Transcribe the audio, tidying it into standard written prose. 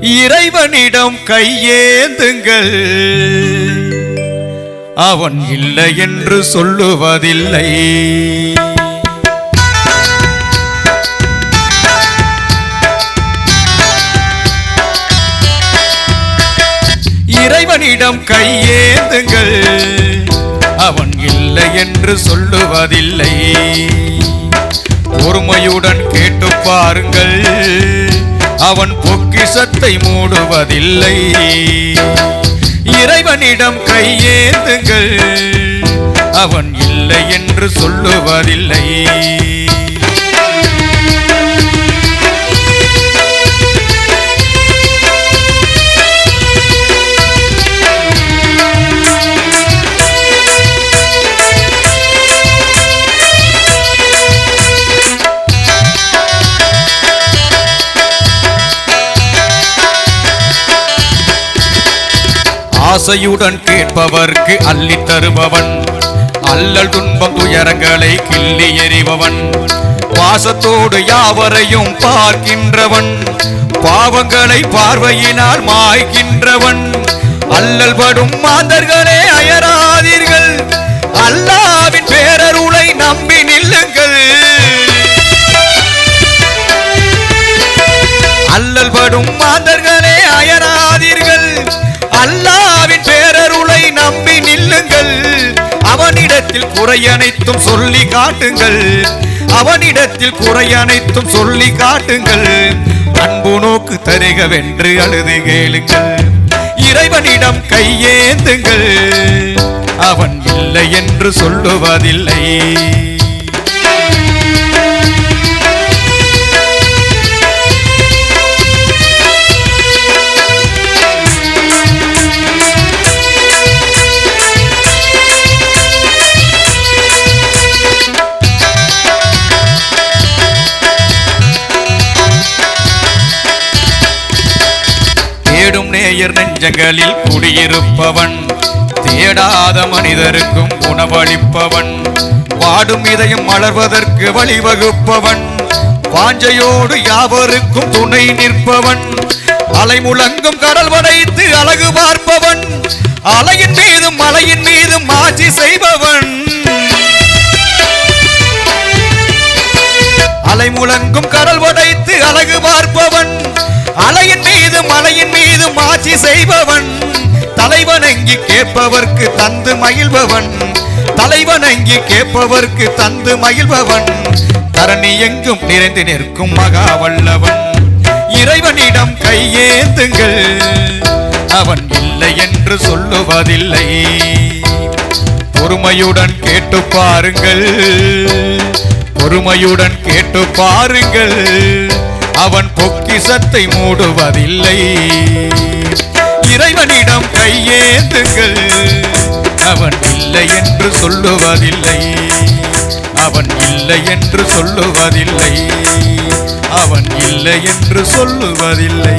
இறைவனிடம் கையேந்துங்கள், அவன் இல்லை என்று சொல்லுவதில்லை. இறைவனிடம் கையேந்துங்கள், அவன் இல்லை என்று சொல்லுவதில்லை. பொறுமையுடன் கேட்டு பாருங்கள், அவன் பொக்கிஷத்தை மூடுவதில்லை. இறைவனிடம் கையேந்துங்கள், அவன் இல்லை என்று சொல்லுவதில்லை. ஆசையுடன் கேட்பவர்க்கு அள்ளி தருபவன், அல்லல் துன்பம் துயரங்களை கிள்ளி எறிபவன், பாசத்தோடு யாவரையும் பார்க்கின்றவன், பாவங்களை பார்வையினால் மாய்கின்றவன். அல்லல் படும் மாந்தர்களே அயராதீர்கள், அல்லாஹ்வின் பேரருளை நம்பி நில்லுங்கள். அல்லல் படும் மாந்தர்களே அயராதீர்கள், அல்லாஹ்வின் பேரருளை நம்பி நில்லுங்கள். அவனிடத்தில் குறை அனைத்தும் சொல்லி காட்டுங்கள், அவனிடத்தில் குறை அனைத்தும் சொல்லி காட்டுங்கள். அன்பு நோக்கு தருகவென்று அழுது கேளுங்கள். இறைவனிடம் கையேந்துங்கள், அவன் இல்லை என்று சொல்லுவதில்லை. தேடும் நேயர் நெஞ்சங்களில் குடியிருப்பவன், தேடாத மனிதருக்கும் உணவளிப்பவன், வாடும் இதயம் மலர்வதற்கு வழிவகுப்பவன், வாஞ்சையோடு யாவருக்கும் துணை நிற்பவன், அலை முழங்கும் கடல் வளைத்து அழகு பார்ப்பவன், அலையின் மீதும் மலையின் மீதும் ஆட்சி செய்பவன். அலை முழங்கும் கடல் வளைத்து அழகு பார்ப்பவன், அலையின் மீது மலையின் மீது ஆட்சி செய்பவன், தலைவணங்கி கேட்பவர்க்கு தந்து மகிழ்பவன், தலைவணங்கி கேட்பவர்க்கு தந்து மகிழ்பவன், தரணி எங்கும் நிறைந்து நிற்கும் மகாவல்லவன். இறைவனிடம் கையேந்துங்கள், அவன் இல்லை என்று சொல்லுவதில்லை. பொறுமையுடன் கேட்டு பாருங்கள், பொறுமையுடன் கேட்டு பாருங்கள், அவன் பொக்கிஷத்தை மூடுவதில்லை. இறைவனிடம் கையேந்துங்கள், அவன் இல்லை என்று சொல்லுவதில்லை. அவன் இல்லை என்று சொல்லுவதில்லை. அவன் இல்லை என்று சொல்லுவதில்லை.